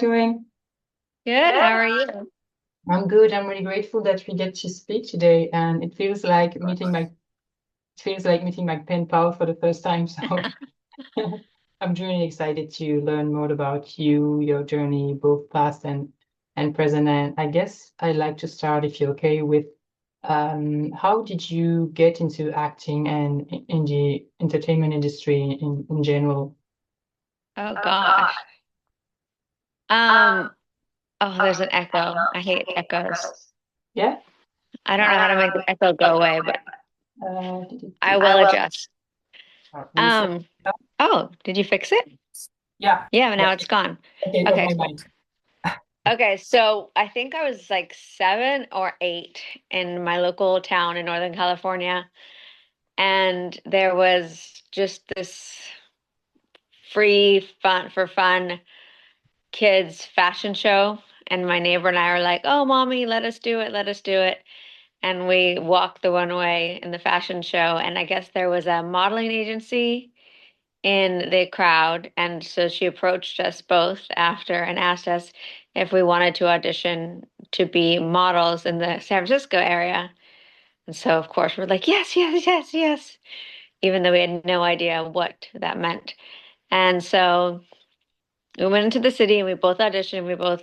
you doing? Good. How are you? I'm good. I'm really grateful that we get to speak today, and it feels like meeting my pen pal for the first time. So I'm really excited to learn more about you, your journey, both past and present. And I guess I'd like to start, if you're okay, with how did you get into acting and in the entertainment industry in general? Oh gosh. Um, oh, there's an echo. I hate echoes. Yeah. I don't know how to make the echo go away, but I I will will. adjust. Let me set Um, it up. oh, did you fix it? Yeah. Yeah, Yeah. now it's gone. Okay, of Okay, my cool. mind. Okay, so I think I was like 7 or 8 in my local town in Northern California, and there was just this free fun kids fashion show. And my neighbor and I were like, "Oh, mommy, let us do it, let us do it." And we walked the one way in the fashion show. And I guess there was a modeling agency in the crowd. And so she approached us both after and asked us if we wanted to audition to be models in the San Francisco area. And so, of course, we're like, yes, yes, yes, yes, even though we had no idea what that meant. And so we went into the city and we both auditioned. We both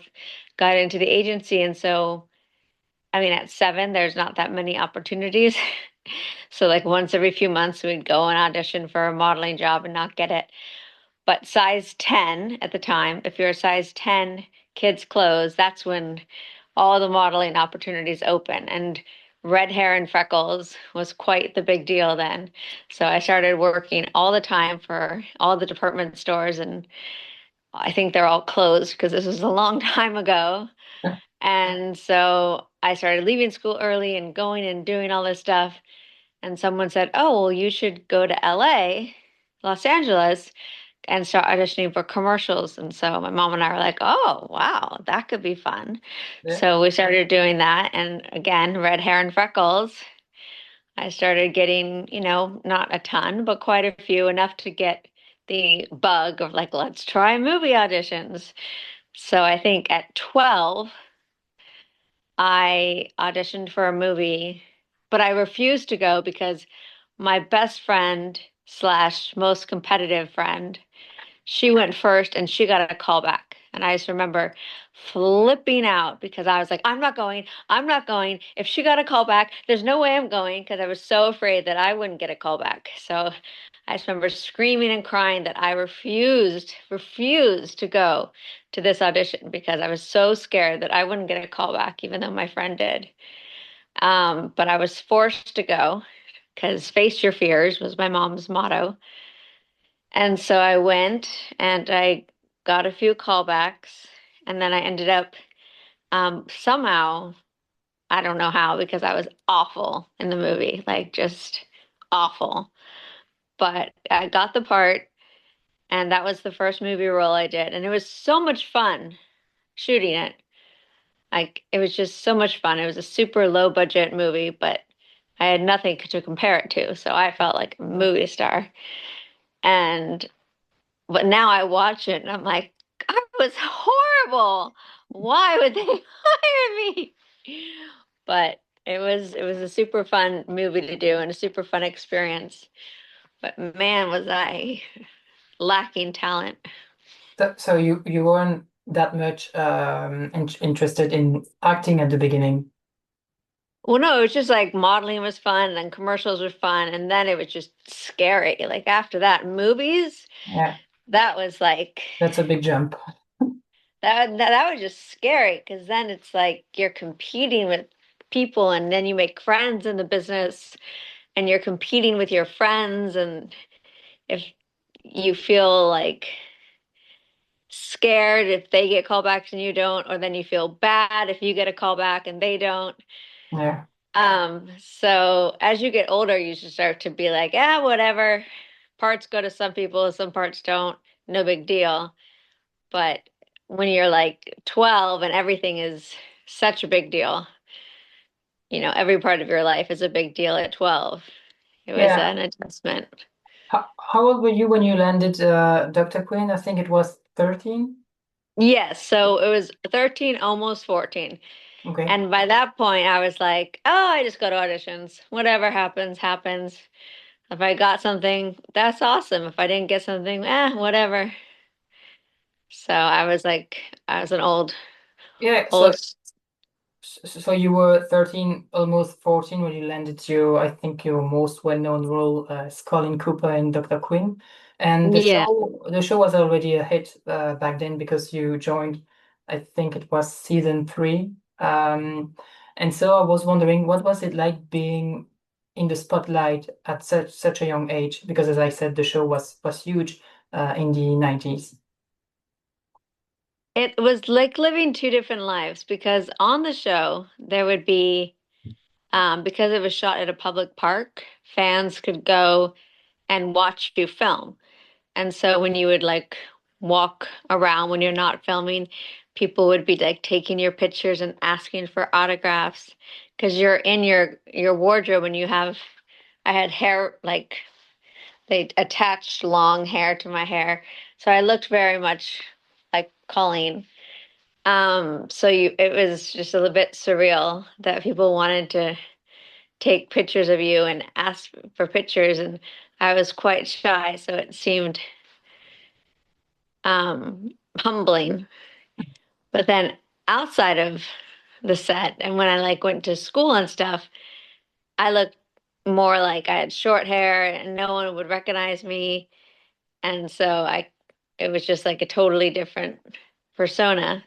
got into the agency. And so, I mean, at 7, there's not that many opportunities. So, like, once every few months, we'd go and audition for a modeling job and not get it. But size 10 at the time, if you're a size 10 kids' clothes, that's when all the modeling opportunities open. And red hair and freckles was quite the big deal then. So I started working all the time for all the department stores, and I think they're all closed because this was a long time ago. And so I started leaving school early and going and doing all this stuff. And someone said, "Oh, well, you should go to LA, Los Angeles, and start auditioning for commercials." And so my mom and I were like, "Oh, wow, that could be fun." Yeah. So we started doing that. And again, red hair and freckles. I started getting, not a ton, but quite a few, enough to get the bug of like, let's try movie auditions. So I think at 12, I auditioned for a movie, but I refused to go because my best friend slash most competitive friend, she went first and she got a call back. And I just remember flipping out because I was like, I'm not going. I'm not going. If she got a call back, there's no way I'm going because I was so afraid that I wouldn't get a call back. So I just remember screaming and crying that I refused to go to this audition because I was so scared that I wouldn't get a call back, even though my friend did. But I was forced to go because face your fears was my mom's motto. And so I went and I got a few callbacks, and then I ended up somehow, I don't know how, because I was awful in the movie, like just awful. But I got the part, and that was the first movie role I did, and it was so much fun shooting it. Like it was just so much fun. It was a super low budget movie, but I had nothing to compare it to, so I felt like a movie star. And But now I watch it and I'm like, I was horrible. Why would they hire me? But it was a super fun movie to do and a super fun experience. But man, was I lacking talent. So you weren't that much interested in acting at the beginning. Well, no, it was just like modeling was fun, and then commercials were fun, and then it was just scary. Like after that, movies, Yeah, that was like that's a big jump. that was just scary because then it's like you're competing with people and then you make friends in the business and you're competing with your friends, and if you feel like scared if they get callbacks and you don't, or then you feel bad if you get a callback and they don't. Yeah, So as you get older, you just start to be like, ah, whatever. Parts go to some people, some parts don't. No big deal. But when you're like 12 and everything is such a big deal, every part of your life is a big deal at 12. It was yeah. an adjustment. How old were you when you landed Dr. Quinn? I think it was 13. Yes, so it was 13, almost 14. Okay. And by that point, I was like, oh, I just go to auditions. Whatever happens, happens. If I got something, that's awesome. If I didn't get something, whatever. So I was like, I was an Yeah, old, so you were 13, almost 14 when you landed your, I think your most well-known role as Colleen Cooper in Dr. Quinn. And yeah. the show was already a hit back then because you joined, I think it was season 3. And so I was wondering, what was it like being in the spotlight at such a young age? Because as I said, the show was huge in the 90s. It was like living two different lives because on the show, there would be, because it was shot at a public park, fans could go and watch you film. And so when you would like walk around when you're not filming, people would be like taking your pictures and asking for autographs because you're in your wardrobe and you have I had hair like they attached long hair to my hair. So I looked very much like Colleen. So it was just a little bit surreal that people wanted to take pictures of you and ask for pictures and I was quite shy, so it seemed humbling. But then outside of the set and when I like went to school and stuff, I looked more like I had short hair and no one would recognize me. And so it was just like a totally different persona.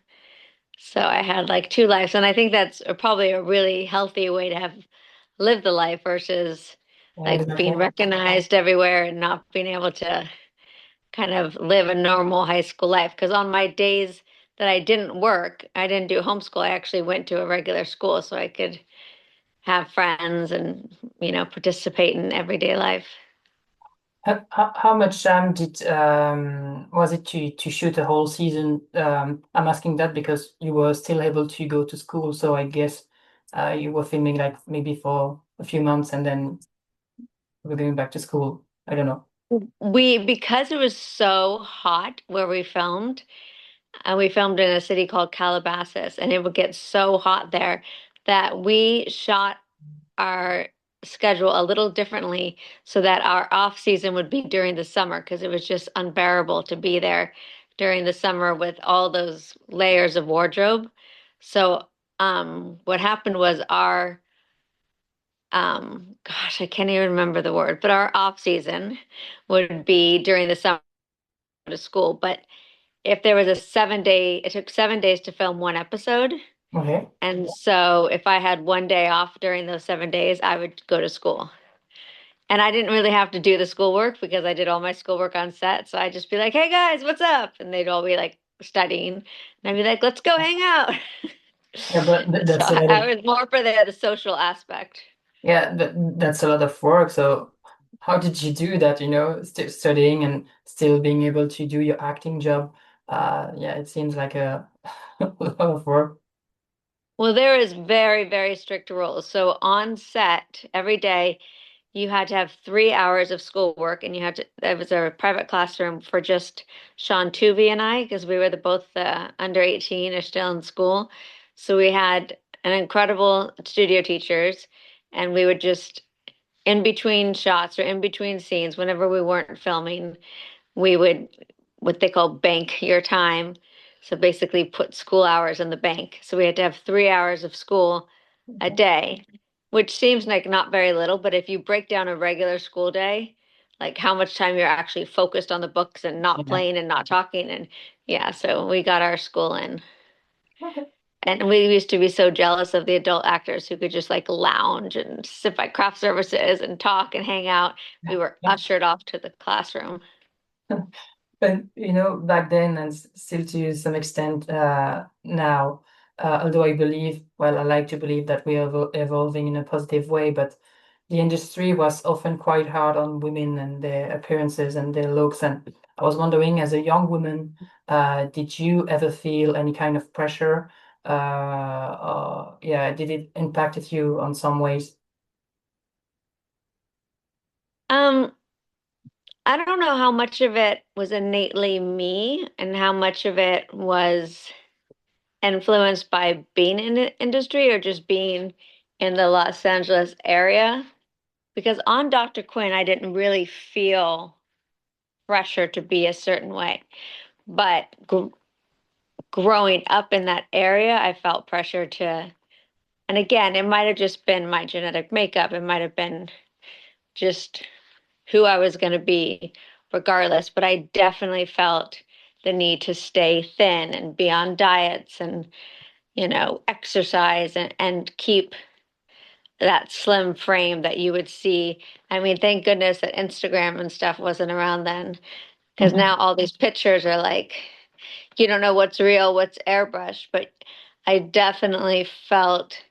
So I had like two lives. And I think that's probably a really healthy way to have lived the life versus Yeah, like being exactly. recognized everywhere and not being able to kind of live a normal high school life. Because on my days that I didn't work, I didn't do homeschool. I actually went to a regular school so I could have friends and, participate in everyday life. How much time did was it to shoot a whole season? I'm asking that because you were still able to go to school, so I guess you were filming like maybe for a few months and then we're going back to school. I don't know. Because it was so hot where we filmed, and we filmed in a city called Calabasas, and it would get so hot there that we shot our schedule a little differently so that our off season would be during the summer because it was just unbearable to be there during the summer with all those layers of wardrobe. So, what happened was gosh, I can't even remember the word, but our off season would be during the summer to school. But if there was a 7 day, it took 7 days to film one episode. Okay. And so if I had one day off during those 7 days, I would go to school. And I didn't really have to do the schoolwork because I did all my schoolwork on set. So I'd just be like, hey guys, what's up? And they'd all be like studying. And I'd be like, let's go hang out. Yeah, but So that's a lot I of was more for the social aspect. yeah, that's a lot of work. So how did you do that? Still studying and still being able to do your acting job. Yeah, it seems like a, a lot of work. Well, there is very, very strict rules. So on set, every day, you had to have 3 hours of schoolwork, and there was a private classroom for just Sean Tuvey and I, because we were both under 18 or still in school. So we had an incredible studio teachers, and we would just, in between shots or in between scenes, whenever we weren't filming, we would what they call bank your time. So basically put school hours in the bank. So we had to have 3 hours of school a day, which seems like not very little, but if you break down a regular school day, like how much time you're actually focused on the books and not Yeah. playing and not talking and yeah, so we got our school in. Okay. And we used to be so jealous of the adult actors who could just like lounge and sit by craft services and talk and hang out. We were Yeah. ushered off to the classroom. But back then and still to some extent now, although I believe, well, I like to believe that we are evolving in a positive way, but the industry was often quite hard on women and their appearances and their looks. And I was wondering, as a young woman, did you ever feel any kind of pressure? Or, yeah, did it impacted you on some ways? Um, I don't know how much of it was innately me and how much of it was influenced by being in the industry or just being in the Los Angeles area. Because on Dr. Quinn, I didn't really feel pressure to be a certain way. But growing up in that area, I felt pressure to, and again, it might have just been my genetic makeup. It might have been just who I was going to be regardless, but I definitely felt the need to stay thin and be on diets and, exercise and keep that slim frame that you would see. I mean, thank goodness that Instagram and stuff wasn't around then, because Mhm. now all these pictures are like, you don't know what's real, what's airbrush, but I definitely felt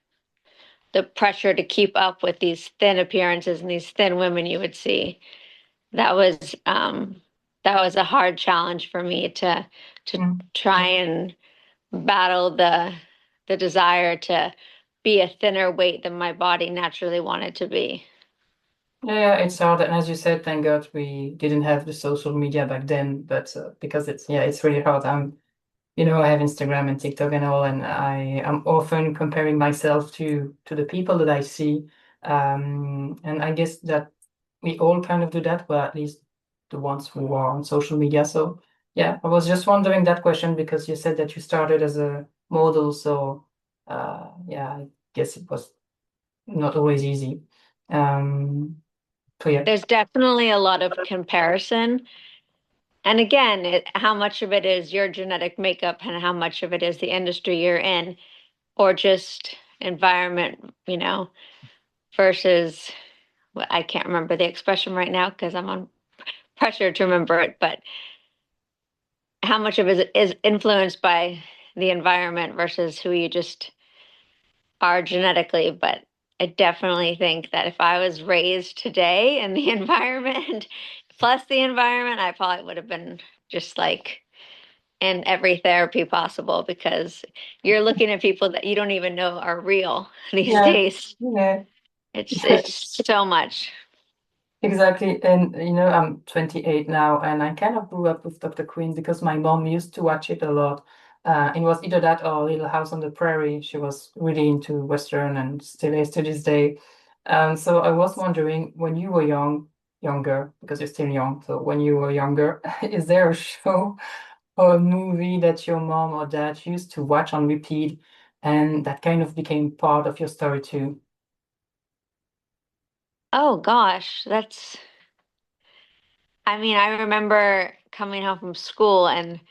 the pressure to keep up with these thin appearances and these thin women you would see. That was that was a hard challenge for me to Mm. try and battle the desire to be a thinner weight than my body naturally wanted to be. Yeah, it's hard, and as you said, thank God we didn't have the social media back then. But because it's really hard. I have Instagram and TikTok and all, and I am often comparing myself to the people that I see. And I guess that we all kind of do that, well, at least the ones who are on social media. So yeah, I was just wondering that question because you said that you started as a model. So yeah, I guess it was not always easy. Um, so yeah. There's definitely a lot of comparison. And again, how much of it is your genetic makeup and how much of it is the industry you're in or just environment, versus, well, I can't remember the expression right now because I'm on pressure to remember it, but how much of it is influenced by the environment versus who you just are genetically. But I definitely think that if I was raised today in the environment plus the environment, I probably would have been just like in every therapy possible because you're looking at people that you don't even know are real these Yeah. days. Yeah. It's so much. Exactly. And I'm 28 now, and I kind of grew up with Dr. Quinn because my mom used to watch it a lot. It was either that or Little House on the Prairie. She was really into Western and still is to this day. So I was wondering, when you were younger, because you're still young, so when you were younger, is there a show or a movie that your mom or dad used to watch on repeat and that kind of became part of your story too? Oh gosh, I mean, I remember coming home from school and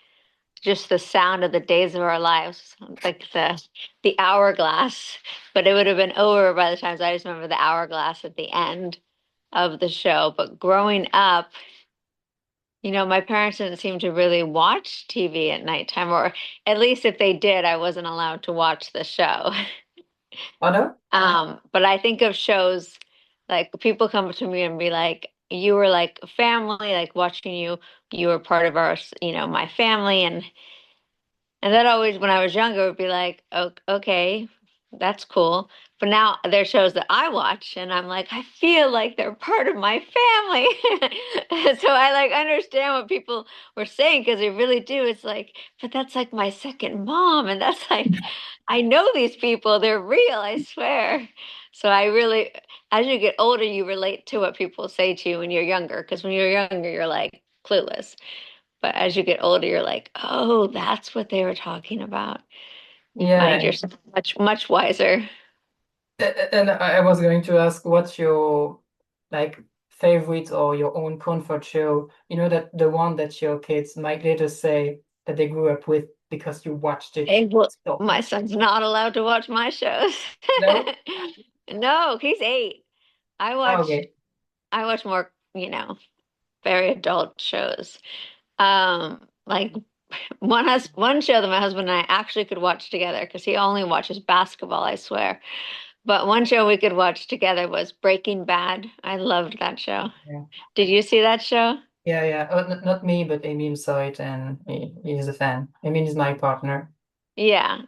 just the sound of the days of our lives, like the hourglass. But it would have been over by the time, so I just remember the hourglass at the end of the show. But growing up, my parents didn't seem to really watch TV at nighttime, or at least if they did, I wasn't allowed to watch the show. Other? But I think of shows like people come to me and be like, you were like family, like watching you were part of our, my family. And that always, when I was younger, would be like, oh, okay, that's cool. But now there's shows that I watch, and I'm like, I feel like they're part of my family. So I like understand what people were saying because they really do. It's like, but that's like my second mom, and that's like, I know these people, they're real, I swear. So I really, as you get older, you relate to what people say to you when you're younger, because when you're younger, you're like clueless. But as you get older, you're like, oh, that's what they were talking about. You find Yeah. yourself much, much wiser. And I was going to ask, what's your like favorite or your own comfort show? You know that the one that your kids might later say that they grew up with because you watched it Hey, well, so my much. son's not allowed to watch my shows. No? No, he's 8. I Oh, watch okay. I watch more, very adult shows. Like one show that my husband and I actually could watch together because he only watches basketball, I swear. But one show we could watch together was Breaking Bad. I loved that show. Yeah. Did you see that show? Yeah, yeah. Oh, not me, but Emil saw it and he's a fan. Emil is my partner. Yeah,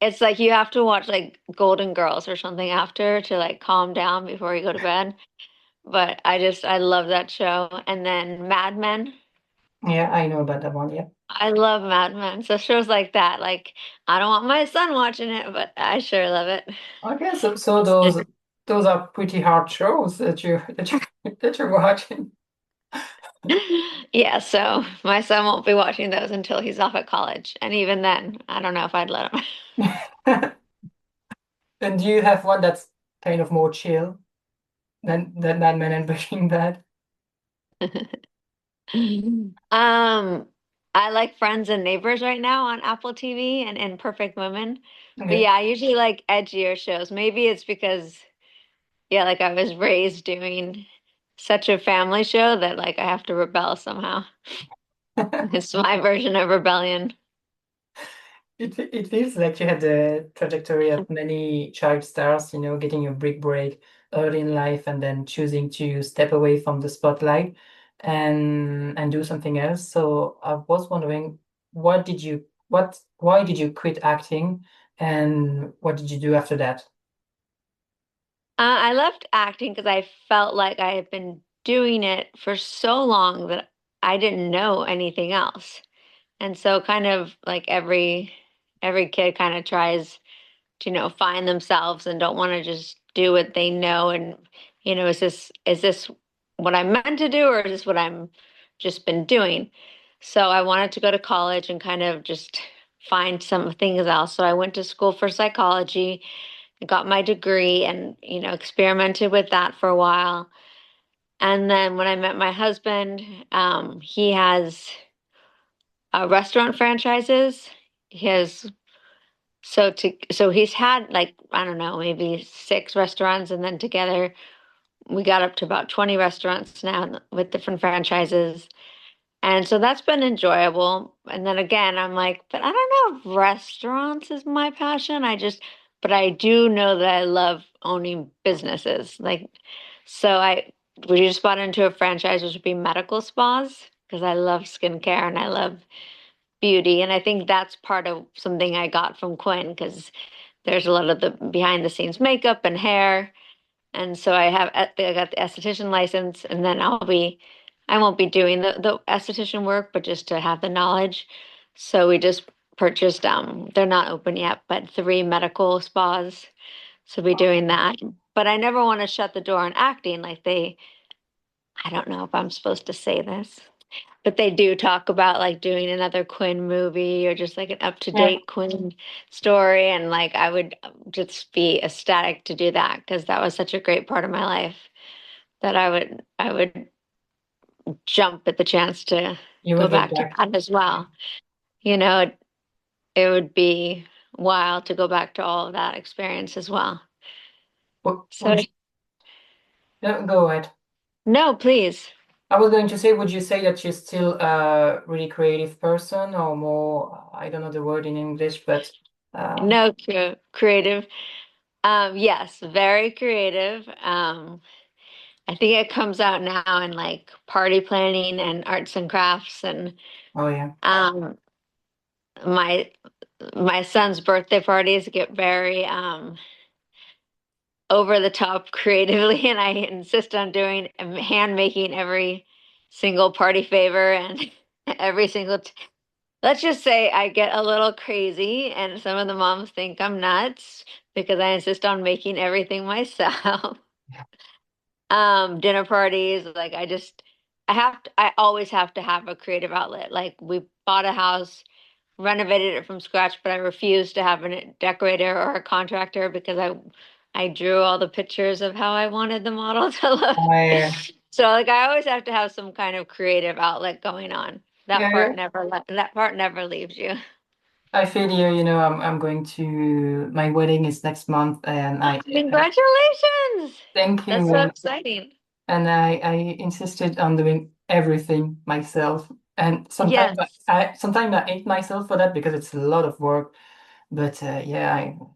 it's like you have to watch like Golden Girls or something after to like calm down before you go to bed. but I love that show. And then Mad Men. Yeah, I know about that one. Yeah. I love Mad Men. So shows like that, like I don't want my son watching it, but I sure love it. Okay, so those are pretty hard shows that that you're watching. Yeah, so my son won't be watching those until he's off at college. And even then, I don't know if I'd let him. And do you have one that's kind of more chill than Mad Men and Breaking Bad? Um, I like Friends and Neighbors right now on Apple TV and Perfect Women. But Okay. yeah, I usually like edgier shows. Maybe it's because, yeah, like I was raised doing such a family show that like I have to rebel somehow. It's my version of rebellion. It feels like you had the trajectory of many child stars, getting a big break early in life and then choosing to step away from the spotlight and do something else. So I was wondering, why did you quit acting and what did you do after that? I left acting because I felt like I had been doing it for so long that I didn't know anything else. And so kind of like every kid kind of tries to, find themselves and don't want to just do what they know and, is this what I'm meant to do or is this what I'm just been doing? So I wanted to go to college and kind of just find some things else. So I went to school for psychology, got my degree and, experimented with that for a while. And then when I met my husband, he has restaurant franchises. He has so he's had like I don't know maybe six restaurants, and then together we got up to about 20 restaurants now with different franchises. And so that's been enjoyable. And then again, I'm like, but I don't know if restaurants is my passion. But I do know that I love owning businesses. Like, so we just bought into a franchise, which would be medical spas, because I love skincare and I love beauty. And I think that's part of something I got from Quinn, because there's a lot of the behind the scenes makeup and hair. And so I got the esthetician license, and then I won't be doing the esthetician work, but just to have the knowledge. So we just purchased, they're not open yet, but three medical spas. So be doing that. But I never want to shut the door on acting. I don't know if I'm supposed to say this, but they do talk about like doing another Quinn movie or just like an Yeah, up-to-date Quinn story. And like I would just be ecstatic to do that because that was such a great part of my life that I would jump at the chance to you go would look back to back. that as well. You know, it would be wild to go back to all of that experience as well. Would, So would you, no, go ahead. no, please. I was going to say, would you say that you're still a really creative person or more, I don't know the word in English, but um, No, creative. Yes, very creative. I think it comes out now in like party planning and arts and crafts and oh yeah. um my my son's birthday parties get very over the top creatively and I insist on doing hand making every single party favor and every single let's just say I get a little crazy and some of the moms think I'm nuts because I insist on making everything myself. Dinner parties, like I always have to have a creative outlet. Like we bought a house, renovated it from scratch, but I refused to have a decorator or a contractor because I drew all the pictures of how I wanted the model to look. I So like I always have to have some kind of creative outlet going on. yeah, yeah. That part never leaves you. I feel you, I'm going to my wedding is next month and I Congratulations! thank That's you so exciting. and I insisted on doing everything myself. And Yes. sometimes I hate myself for that because it's a lot of work. But yeah,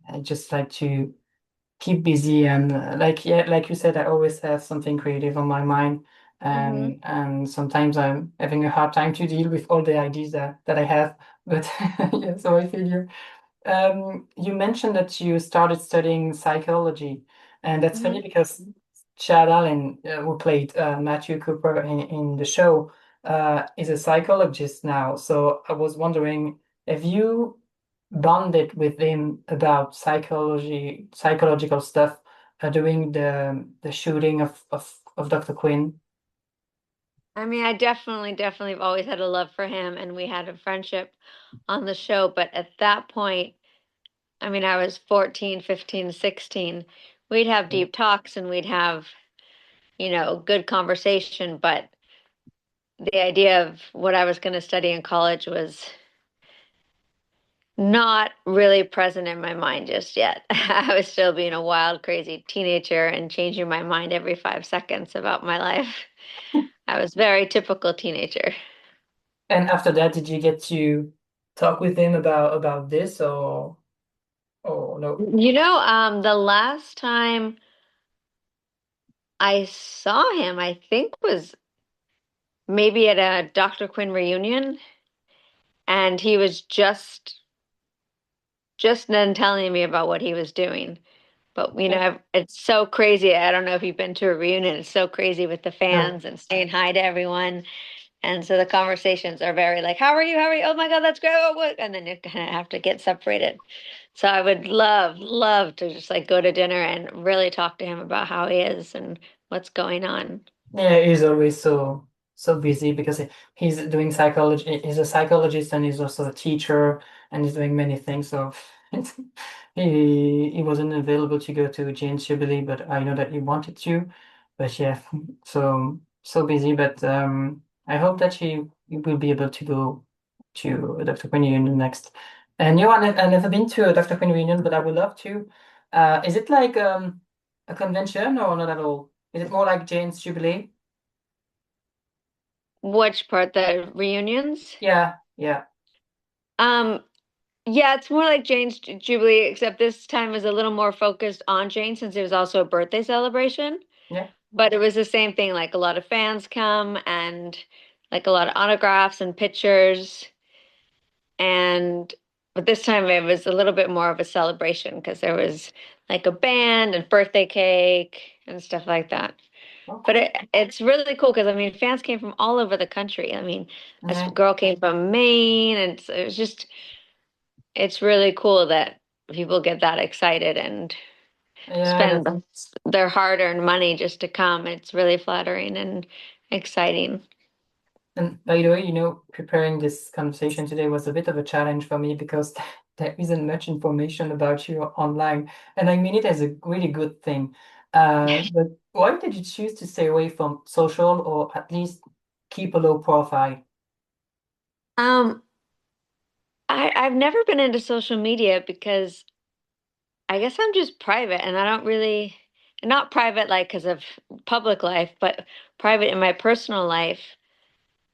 I just like to keep busy and like you said, I always have something creative on my mind. Hmm. And sometimes I'm having a hard time to deal with all the ideas that I have. But yeah, so I feel you. You mentioned that you started studying psychology, and that's funny Hmm. because Chad Allen, who played Matthew Cooper in the show, is a psychologist now. So I was wondering, have you bonded with him about psychological stuff during the shooting of Dr. Quinn? I mean, I definitely have always had a love for him, and we had a friendship on the show. But at that point, I mean, I was 14, 15, 16. We'd have Yeah. deep talks and we'd have, good conversation. But the idea of what I was going to study in college was not really present in my mind just yet. I was still being a wild, crazy teenager and changing my mind every 5 seconds about my life. I was very typical teenager. And after that, did you get to talk with him about this or no? The last time I saw him, I think was maybe at a Dr. Quinn reunion, and he was just then telling me about what he was doing. But it's so crazy. I don't know if you've been to a reunion. It's so crazy with the No. fans and saying hi to everyone. And so the conversations are very like, "How are you? How are you? Oh my God, that's great. Oh, what?" And then you kind of have to get separated. So I would love to just like go to dinner and really talk to him about how he is and what's going on. Yeah, he's always so busy because he's doing psychology. He's a psychologist and he's also a teacher and he's doing many things. So it's, he wasn't available to go to Jane's Jubilee, but I know that he wanted to. But yeah, so busy. But I hope that he will be able to go to a Dr. Quinn reunion next. And I've never been to a Dr. Quinn reunion, but I would love to. Is it like a convention or not at all? Is it more like Jane's Jubilee? Which part, the reunions? Yeah, yeah, Um, yeah, it's more like Jane's Jubilee, except this time is a little more focused on Jane since it was also a birthday celebration. yeah. But it was the same thing, like a lot of fans come and like a lot of autographs and pictures. And but this time it was a little bit more of a celebration because there was like a band and birthday cake and stuff like that. But Okay. it's really cool because I mean fans came from all over the country. I mean, this Yeah, girl came from Maine, and it was just it's really cool that people get that excited and yeah. spend their hard-earned money just to come. It's really flattering and exciting. And by the way, preparing this conversation today was a bit of a challenge for me because there isn't much information about you online, and I mean it as a really good thing. But why did you choose to stay away from social or at least keep a low profile? Um, I've never been into social media because I guess I'm just private and I don't really, not private like because of public life, but private in my personal life.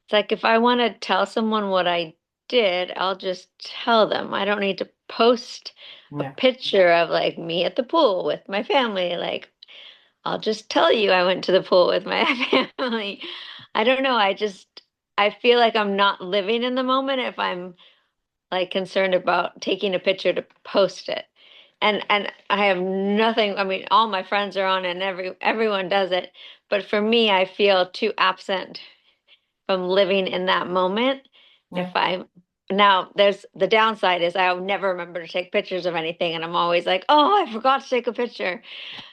It's like if I want to tell someone what I did, I'll just tell them. I don't need to post a Yeah, picture of like me at the pool with my family. Like, I'll just tell you I went to the pool with my family. I don't know. I feel like I'm not living in the moment if I'm like concerned about taking a picture to post it. And I have nothing, I mean, all my friends are on it and everyone does it. But for me, I feel too absent from living in that moment. If yeah, I Now there's the downside is I'll never remember to take pictures of anything, and I'm always like, oh, I forgot to take a picture,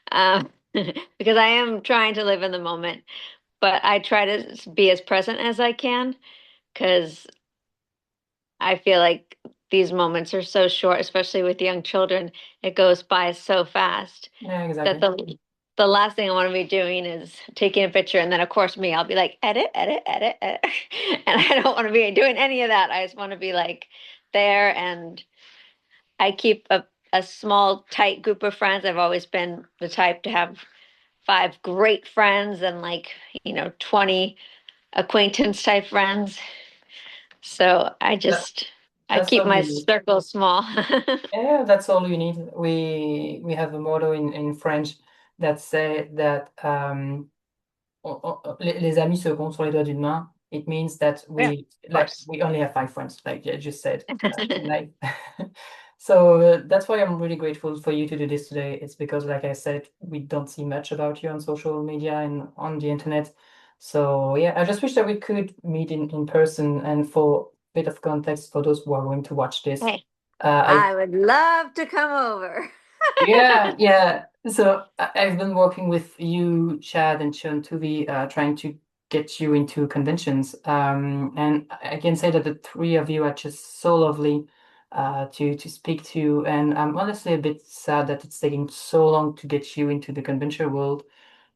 because I am trying to live in the moment. But I try to be as present as I can because I feel like these moments are so short, especially with young children. It goes by so fast yeah, that exactly. the last thing I want to be doing is taking a picture and then of course me, I'll be like edit, edit, edit, edit. And I don't want to be doing any of that. I just want to be like there, and I keep a small tight group of friends. I've always been the type to have five great friends and like, 20 acquaintance type friends. So That I that's keep all my you need. circle small. Yeah, that's all you need. We have a motto in French that say that les amis se comptent sur les doigts d'une main. It means that Yeah, of course. we only have five friends, like you just said. Like So that's why I'm really grateful for you to do this today. It's because, like I said, we don't see much about you on social media and on the internet. So yeah, I just wish that we could meet in person. And for a bit of context for those who are going to watch this, Hey, I I would love to come over. yeah, yeah. So I've been working with you, Chad, and Sean Tuvi, trying to get you into conventions. And I can say that the three of you are just so lovely to speak to. And I'm honestly a bit sad that it's taking so long to get you into the convention world.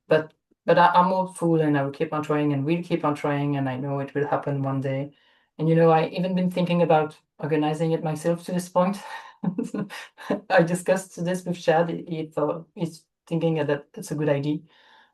But I'm hopeful, and I will keep on trying, and we'll keep on trying, and I know it will happen one day. And I even been thinking about organizing it myself to this point. I discussed this with Chad. He thought he's thinking that that's a good idea.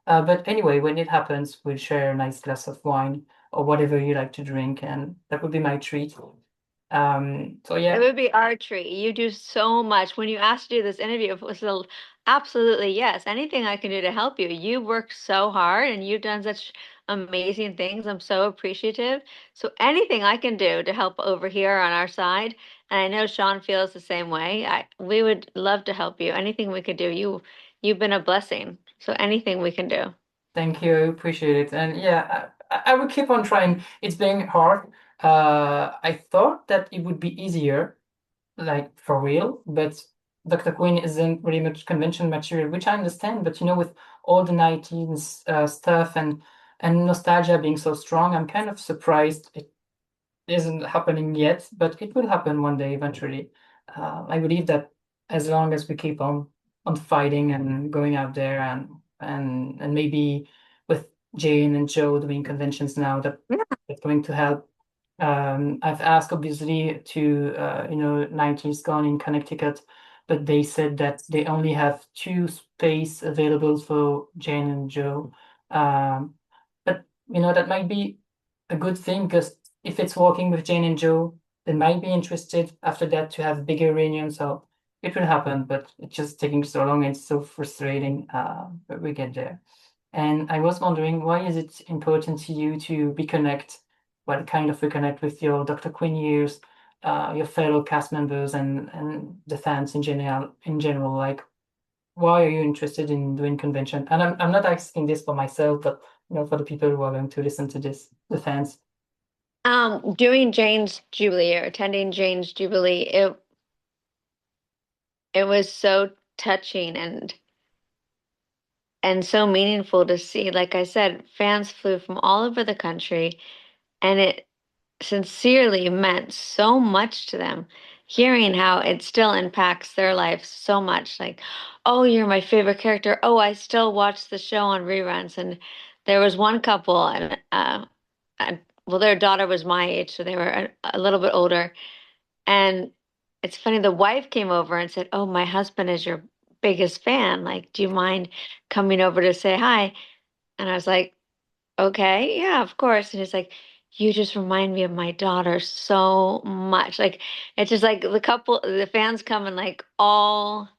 But anyway, when it happens, we'll share a nice glass of wine or whatever you like to drink, and that would be my treat. So It yeah, would be our treat. You do so much. When you asked to do this interview, it was a, absolutely yes. Anything I can do to help you. You work so hard and you've done such amazing things. I'm so appreciative. So anything I can do to help over here on our side, and I know Sean feels the same way. We would love to help you. Anything we could do. You've been a blessing. So anything we can do. thank you. I appreciate it. And yeah, I will keep on trying. It's been hard. I thought that it would be easier, like for real, but Dr. Quinn isn't really much convention material, which I understand. But with all the 19s stuff and nostalgia being so strong, I'm kind of surprised it isn't happening yet, but it will happen one day eventually. I believe that as long as we keep on fighting and going out there and maybe with Jane and Joe doing conventions now, that's going to help. I've asked obviously to 90s Gone in Connecticut, but they said that they only have two space available for Jane and Joe. But that might be a good thing because if it's working with Jane and Joe, they might be interested after that to have a bigger reunion. So it will happen, but it's just taking so long and it's so frustrating. But we get there. And I was wondering, why is it important to you to reconnect? What kind of reconnect with your Dr. Quinn years, your fellow cast members, and the fans in general? In general, like, why are you interested in doing convention? And I'm not asking this for myself, but for the people who are going to listen to this, the fans. Doing Jane's Jubilee or attending Jane's Jubilee, it was so touching and so meaningful to see. Like I said, fans flew from all over the country, and it sincerely meant so much to them. Hearing how it still impacts their life so much. Like, oh, you're my favorite character. Oh, I still watch the show on reruns. And there was one couple, and uh, well, their daughter was my age, so they were a little bit older. And it's funny, the wife came over and said, "Oh, my husband is your biggest fan. Like, do you mind coming over to say hi?" And I was like, "Okay, yeah, of course." And he's like, "You just remind me of my daughter so much." Like, it's just like the fans come in like all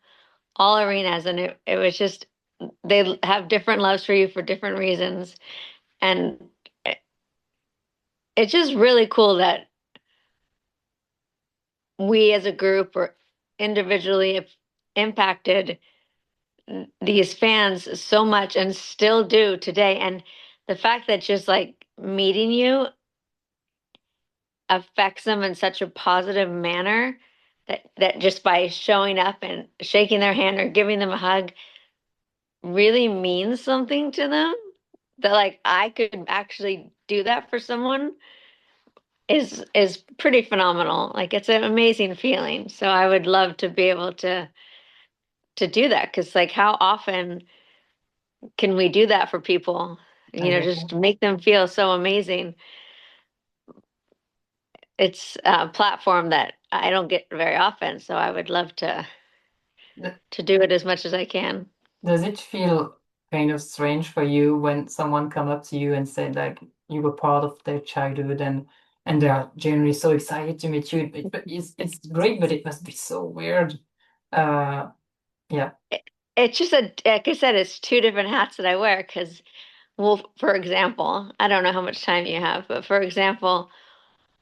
arenas, and it was just they have different loves for you for different reasons, and it- it's just really cool that we as a group or individually have impacted these fans so much and still do today. And the fact that just like meeting you affects them in such a positive manner that just by showing up and shaking their hand or giving them a hug really means something to them. That like I could actually do that for someone is pretty phenomenal. Like it's an amazing feeling. So I would love to be able to do that because like how often can we do that for people? I get Just make them feel so amazing. It's a platform that I don't get very often, so I would love that. to do it as much as I can. Does it feel kind of strange for you when someone come up to you and say like you were part of their childhood and they are generally so excited to meet you? It's great, but it must be so weird. Uh, yeah, It's just like I said, it's two different hats that I wear because, well, for example, I don't know how much time you have, but for example,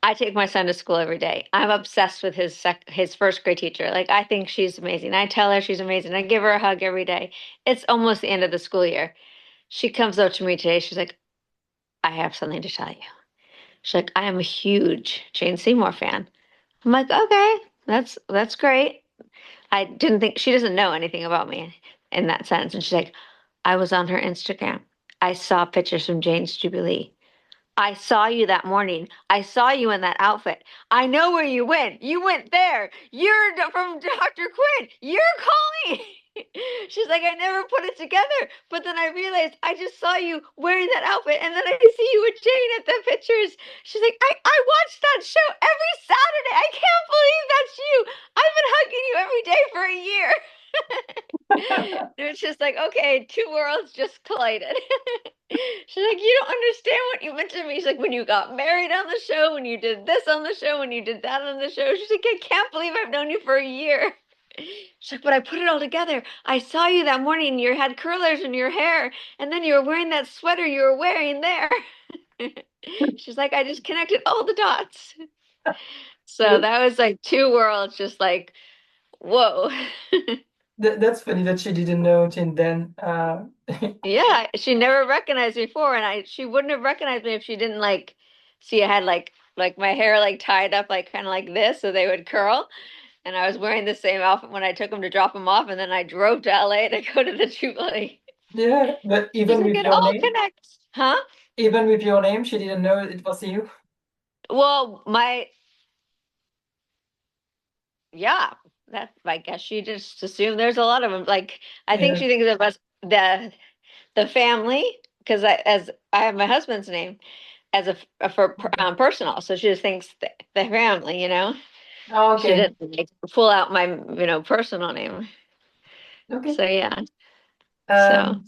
I take my son to school every day. I'm obsessed with his first grade teacher. Like I think she's amazing. I tell her she's amazing. I give her a hug every day. It's almost the end of the school year. She comes up to me today. She's like, "I have something to tell you." She's like, "I am a huge Jane Seymour fan." I'm like, "Okay, that's great." I didn't think she doesn't know anything about me in that sense. And she's like, "I was on her Instagram. I saw pictures from Jane's Jubilee. I saw you that morning. I saw you in that outfit. I know where you went. You went there. You're from Dr. Quinn. You're Colleen." She's like, "I never put it together. But then I realized I just saw you wearing that outfit. And then I see you with Jane at the pictures." She's like, I watched that show every Saturday. I can't believe that's you. I've been hugging you every day for a year." It's just like, okay, two worlds just collided. She's like, "You don't understand what you meant to me." She's like, "When you got married on the show, when you did this on the show, when you did that on the show." She's like, "I can't believe I've known you for a year." She's like, "But I put it all together. I saw you that morning. You had curlers in your hair, and then you were wearing that sweater you were wearing there." She's like, "I just connected all the dots." So That, that was like two worlds, just like, whoa. that's funny that she didn't know it and then Yeah, she never recognized me before, and she wouldn't have recognized me if she didn't like see I had like my hair like tied up like kind of like this so they would curl, and I was wearing the same outfit when I took them to drop them off, and then I drove to LA to go to the Jubilee. yeah, but She's even like, with "It your all name, connects." Huh? even with your name, she didn't know it was you. Well, yeah, that I guess she just assumed there's a lot of them. Like I think Yeah. she thinks of us the family because as I have my husband's name as for personal, so she just thinks the family, you know. Oh, She okay. didn't like pull out my personal name. Okay. So yeah, so Um,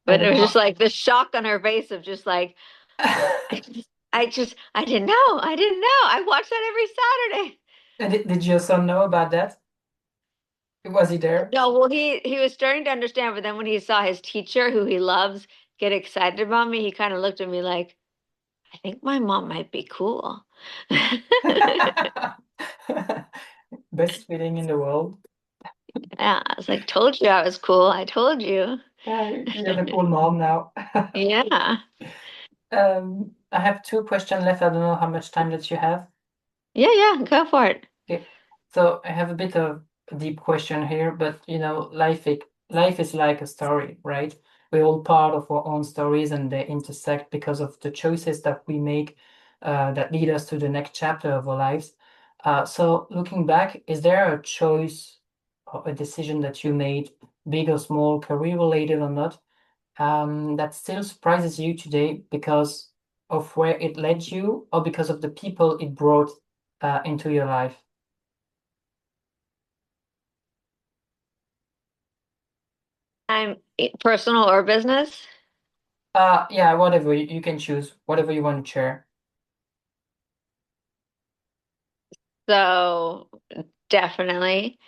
I but it don't was just know. like the shock on her face of just like I didn't know, I didn't know. I watch that every Saturday. And did your son know about that? Was he there? No, well, he was starting to understand, but then when he saw his teacher, who he loves, get excited about me, he kind of looked at me like, "I think my mom might be cool." Best feeling in the world. Yeah, I was like, "Told you I was cool. I told you." You have a cool mom now. Yeah. I have two questions left. I don't know how much time that you have. Yeah, yeah, go for it. Okay. So I have a bit of a deep question here, but life is like a story, right? We're all part of our own stories and they intersect because of the choices that we make that lead us to the next chapter of our lives. So looking back, is there a choice or a decision that you made, big or small, career related or not, that still surprises you today because of where it led you or because of the people it brought into your life? Personal or business. Yeah, whatever you can choose, whatever you want to share. So definitely.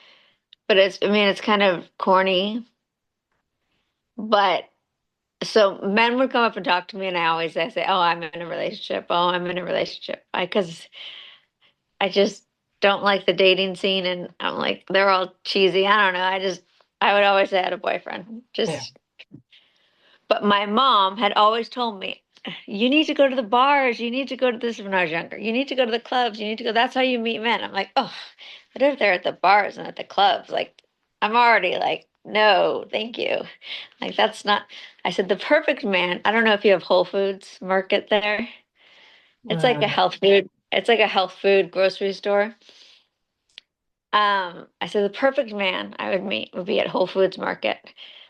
But I mean, it's kind of corny, but so men would come up and talk to me, and I say, "Oh, I'm in a relationship. Oh, I'm in a relationship." Because I just don't like the dating scene, and I'm like, they're all cheesy. I don't know. I would always say I had a boyfriend. Yeah. But my mom had always told me, "You need to go to the bars. You need to go to this when I was younger. You need to go to the clubs. You need to go. That's how you meet men." I'm like, "Oh, but if they're at the bars and at the clubs, like, I'm already like, no, thank you." Like, that's not, I said, the perfect man. I don't know if you have Whole Foods Market there. Uh, It's like a health food grocery store. I said the perfect man I would meet would be at Whole Foods Market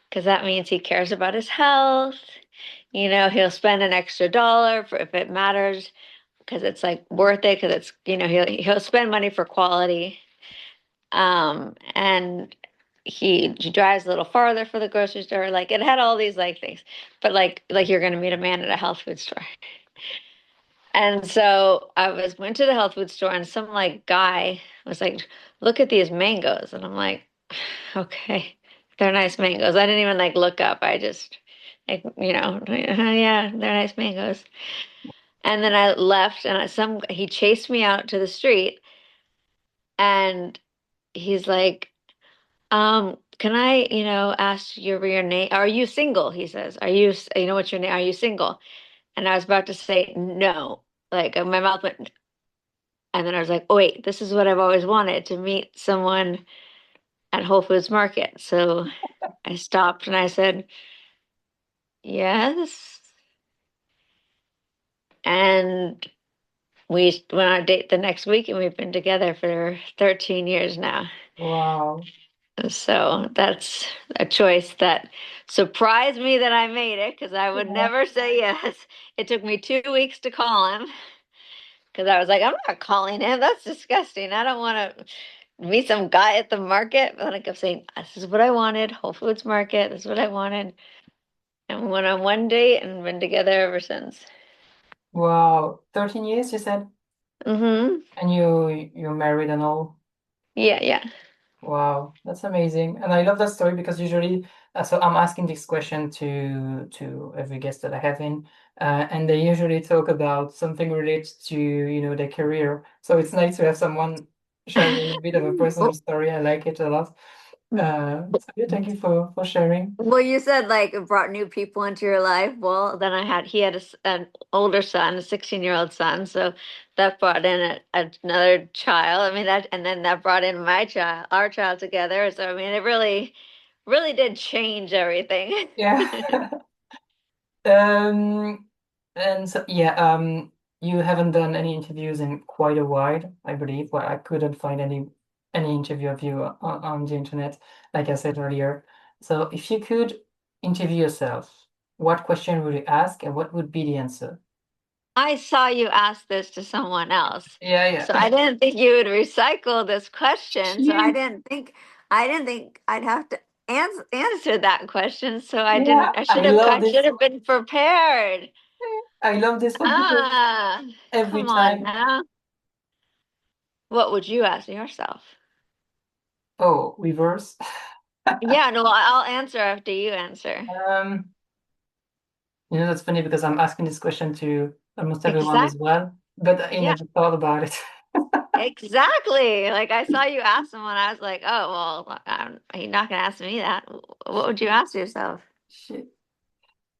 because that means he cares about his health. He'll spend an extra dollar for if it matters because it's like worth it because it's he'll spend money for quality. And he drives a little farther for the grocery store. Like it had all these like things, but like you're gonna meet a man at a health food store. And so went to the health food store and some like guy was like, "Look at these mangoes." And I'm like, "Okay, they're nice mangoes." I didn't even like look up. I just like, yeah, they're nice mangoes. And then I left, and he chased me out to the street, and he's like, can I, ask your name? Are you single? He says, what's your name? Are you single? And I was about to say no. Like my mouth went, and then I was like, oh, wait, this is what I've always wanted to meet someone at Whole Foods Market. So I stopped and I said, yes. And we went on a date the next week, and we've been together for 13 years now. Wow. So that's a choice that surprised me that I made it because I would Yeah. never say yes. It took me 2 weeks to call him because I was like, I'm not calling him. That's disgusting. I don't want to meet some guy at the market. But then I kept saying, this is what I wanted. Whole Foods Market. This is what I wanted. And we went on one date and been together ever since. Wow. 13 years, you said? Mm-hmm. And you're married and all? Yeah, yeah. Wow, that's amazing. And I love that story because usually, so I'm asking this question to every guest that I have in, and they usually talk about something related to, their career. So it's nice to have someone sharing a bit of a personal story. I like it a lot. So yeah, thank you for sharing. Well, you said like it brought new people into your life. Well, then he had an older son, a 16-year-old son. So that brought in another child. I mean, and then that brought in our child together. So, I mean, it really, really did change everything. Yeah. Um, and so yeah, you haven't done any interviews in quite a while, I believe. Well, I couldn't find any interview of you on the internet, like I said earlier. So if you could interview yourself, what question would you ask and what would be the answer? I saw you ask this to someone else. Yeah, So I yeah. didn't think you would recycle this question. So Jeez. I didn't think I'd have to answer that question. So Yeah, I should have been prepared. I love this one because Ah, every come on time, now. What would you ask yourself? oh, reverse. Yeah, no, I'll answer after you answer. Um, that's funny because I'm asking this question to almost everyone as Exactly. well, but I Yeah, never thought about it. exactly. Like I saw you ask someone, I was like, oh, well, you're not gonna ask me that. What would you ask yourself? Shit.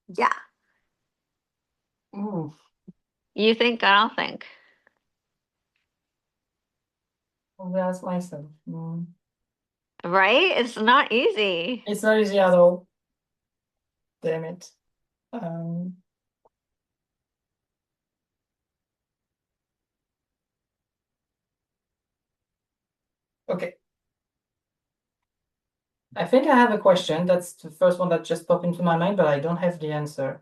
Yeah. Ooh, You think, I don't think. I'll ask myself. Right? It's not easy. It's not easy at all. Damn it. Um, okay. I think I have a question. That's the first one that just popped into my mind, but I don't have the answer.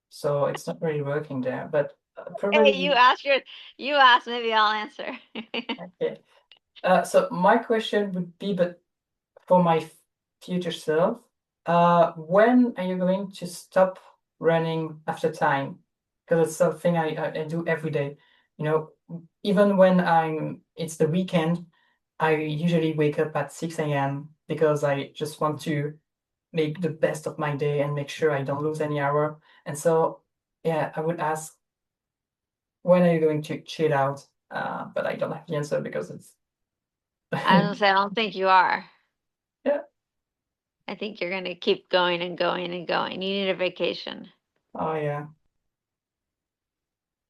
So it's not really working there. But Hey, probably, you ask, maybe I'll answer. okay. So my question would be, but for my future self, when are you going to stop running after time? Because it's something I do every day. You know, even when it's the weekend, I usually wake up at 6 a.m. because I just want to make the best of my day and make sure I don't lose any hour. And so, yeah, I would ask, when are you going to chill out? But I don't have the answer because it's, I don't say, I don't think you are. yeah. I think you're gonna keep going and going and going. You need a vacation. Oh, yeah.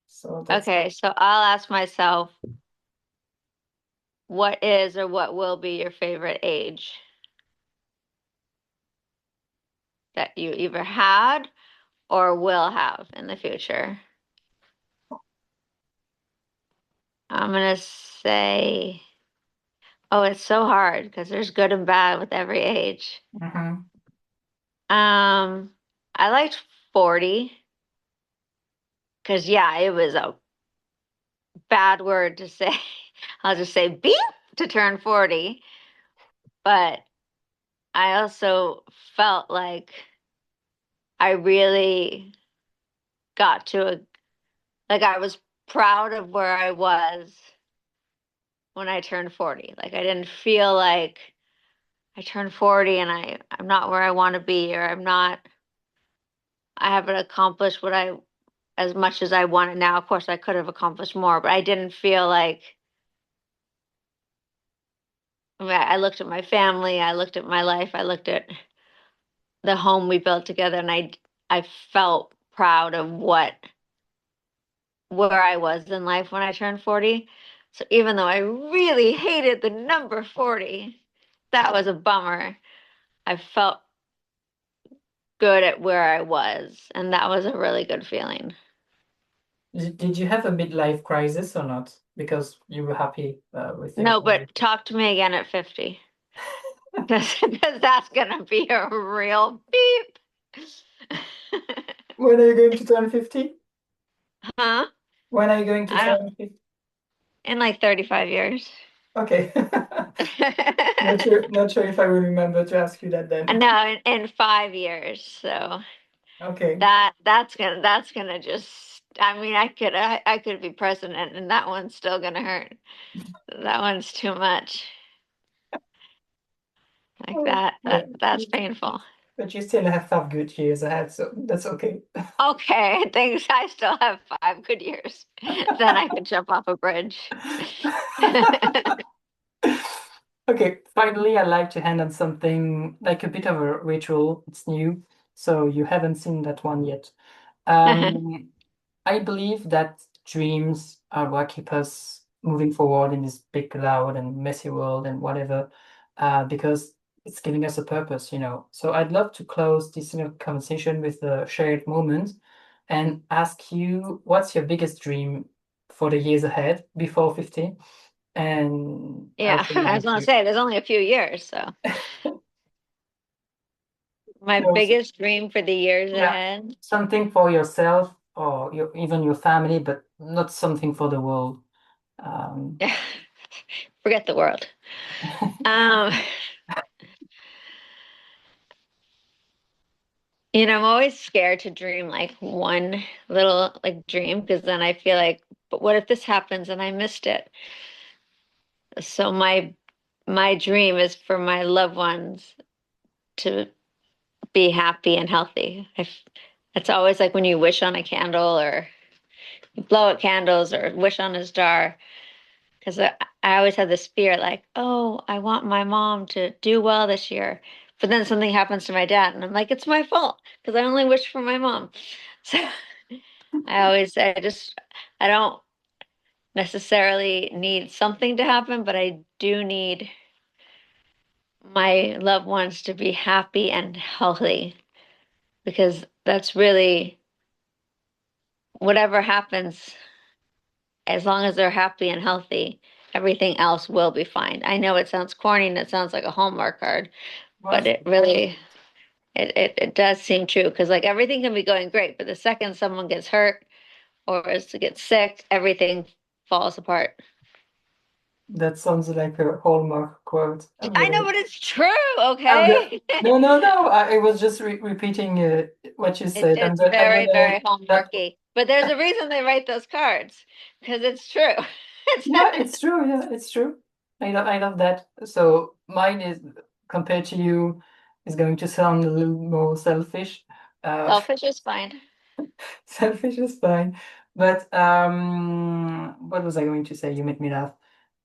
So that's, Okay, so I'll ask myself, what is or what will be your favorite age that you either had or will have in the future? I'm gonna say, oh, it's so hard because there's good and bad with every age. mhm. Um, I liked 40 because yeah, it was a bad word to say. I'll just say beep to turn 40, but I also felt like I really got to like I was proud of where I was when I turned 40. Like I didn't feel like I turned 40 and I'm not where I want to be or I haven't accomplished what I as much as I wanted. Now, of course, I could have accomplished more, but I didn't feel like, I mean, I looked at my family, I looked at my life, I looked at the home we built together, and I felt proud of what where I was in life when I turned 40. So even though I really hated the number 40, that was a bummer. I felt good at where I was, and that was a really good feeling. Did you have a midlife crisis or not? Because you were happy with your No, family. but talk to me again at 50. Because that's gonna be a real beep. When are you going to turn 50? Huh? When are you going to I don't, turn 50? in like 35 years. Okay. Not sure if I will remember to ask you that then. No, in 5 years. So Okay. that's gonna just, I mean, I could be president and that one's still gonna hurt. That one's too much. Like Oh, yeah. that's painful. But you still have 5 good years ahead, so that's okay. Okay, thanks. I still have 5 good years. Then I could jump off a bridge. Okay, finally, I'd like to end on something like a bit of a ritual. It's new, so you haven't seen that one yet. Um, I believe that dreams are what keep us moving forward in this big, loud, and messy world and whatever, because it's giving us a purpose, you know. So I'd love to close this, conversation with a shared moment and ask you, what's your biggest dream for the years ahead before 50? And I'll Yeah, say I mine was gonna too. say there's only a few years, so my No, biggest dream for the years yeah, ahead. something for yourself or even your family, but not something for the world. Um, Forget the world. Um, I'm always scared to dream like one little like dream because then I feel like, but what if this happens and I missed it? So my dream is for my loved ones to be happy and healthy. It's always like when you wish on a candle or you blow out candles or wish on a star. Because I always had this fear, like, oh, I want my mom to do well this year. But then something happens to my dad, and I'm like, it's my fault because I only wish for my mom. So I don't necessarily need something to happen, but I do need my loved ones to be happy and healthy because that's really whatever happens, as long as they're happy and healthy, everything else will be fine. I know it sounds corny and it sounds like a Hallmark card, but was it really it does seem true because like everything can be going great, but the second someone gets hurt or is to get sick, everything falls apart. That sounds like a Hallmark quote. I know, but it's true, I'm gonna. okay? No, no, no. I was just repeating what you said. It's I'm very, gonna. very That. Hallmarky. But there's a reason they write those cards because it's true. It's Yeah, it's true. Yeah, it's true. I love that. So mine is, compared to you, is going to sound a little more selfish. Uh, selfish is fine. selfish is fine. But what was I going to say? You made me laugh.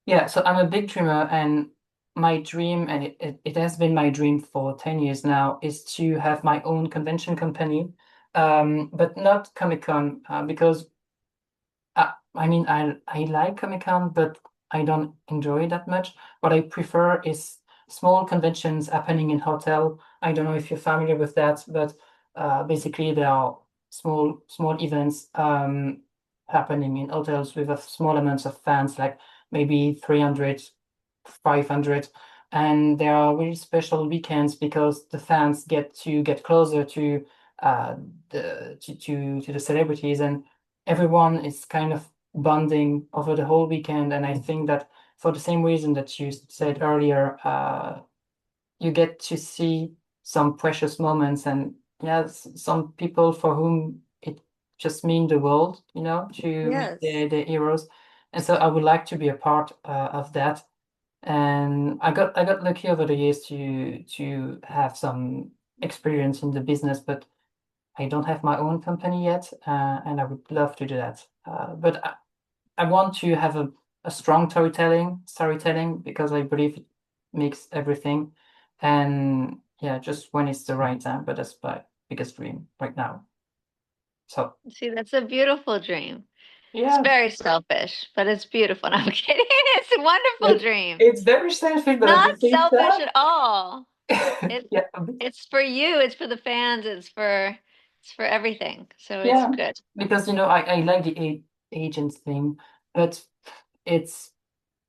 Yeah, so I'm a big dreamer, and my dream, and it has been my dream for 10 years now, is to have my own convention company, but not Comic-Con, because I mean, I like Comic-Con, but I don't enjoy it that much. What I prefer is small conventions happening in hotel. I don't know if you're familiar with that, but basically there are small events happening in hotels with a small amounts of fans, like maybe 300, 500. And there are really special weekends because the fans get closer to to the celebrities, and everyone is kind of bonding over the whole weekend. And I think that for the same reason that you said earlier, you get to see some precious moments, and yes, some people for whom it just mean the world, to meet Yes. their heroes. And so I would like to be a part of that. And I got lucky over the years to have some experience in the business, but I don't have my own company yet, and I would love to do that. But I want to have a strong storytelling because I believe it makes everything. And yeah, just when it's the right time. But that's my biggest dream right now. So See, that's a beautiful dream. It's yeah, very selfish, but it's beautiful. No, I'm kidding. It's a wonderful it, dream. it's very selfish, but at the Not same selfish time, at all. It yeah, it's for you, it's for the fans, it's for everything. So it's yeah, good. because I like the agent thing, but it's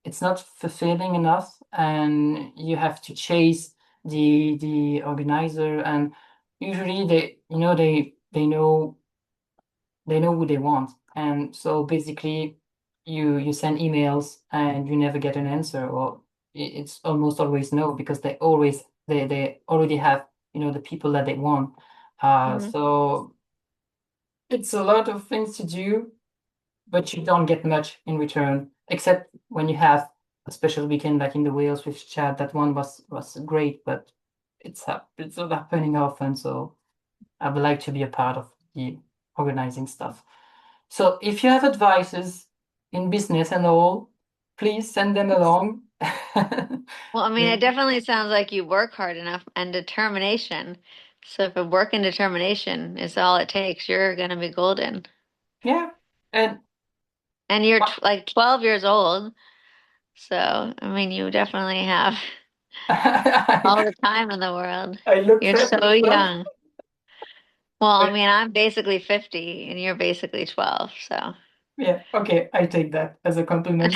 it's not fulfilling enough, and you have to chase the organizer, and usually they know who they want, and so basically you send emails and you never get an answer, or it's almost always no because they already have the people that they want. Mhm. So it's a lot of things to do, but you don't get much in return, except when you have a special weekend like in the Wales with Chad. That one was great, but it's not happening often. So I would like to be a part of the organizing stuff. So if you have advices in business and all, please send them along. Well, I mean, it definitely sounds like you work hard enough and determination. So if a work and determination is all it takes, you're gonna be golden. Yeah, and And you're t like 12 years old. So, I mean, you definitely have all I, the time in the world. I look You're so 12. young. Well, I mean, I'm basically 50 and you're basically 12, so. Yeah, okay, I take that as a compliment.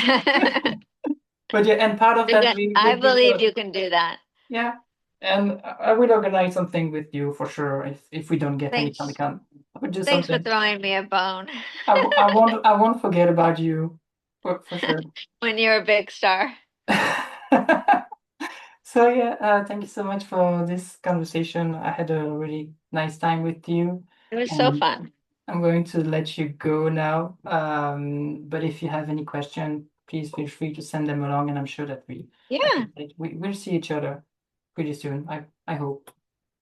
But yeah, and part of that we I would be believe for, you can do that. yeah, and I will organize something with you for sure if we don't get any Thanks. Comic-Con. I would do Thanks for something. throwing me a bone I won't forget about you for sure. when you're a big star. So yeah, thank you so much for this conversation. I had a really nice time with you, It was so and fun. I'm going to let you go now. But if you have any question, please feel free to send them along, and I'm sure that Yeah, we'll see each other pretty soon. I hope.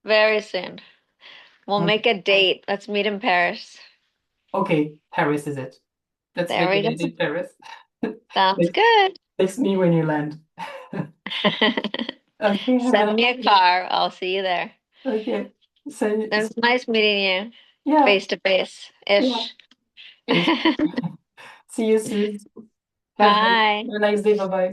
very soon. We'll Okay. make a date. Let's meet in Paris. Okay, Paris is it. Let's There make we it go. in Paris. Sounds Text good. text me when you land. Okay, have a Send me a car. I'll see you there. okay. So, It was nice meeting you yeah, face to face yeah. ish. Ish. See you soon. Have Bye. a nice day. Bye bye.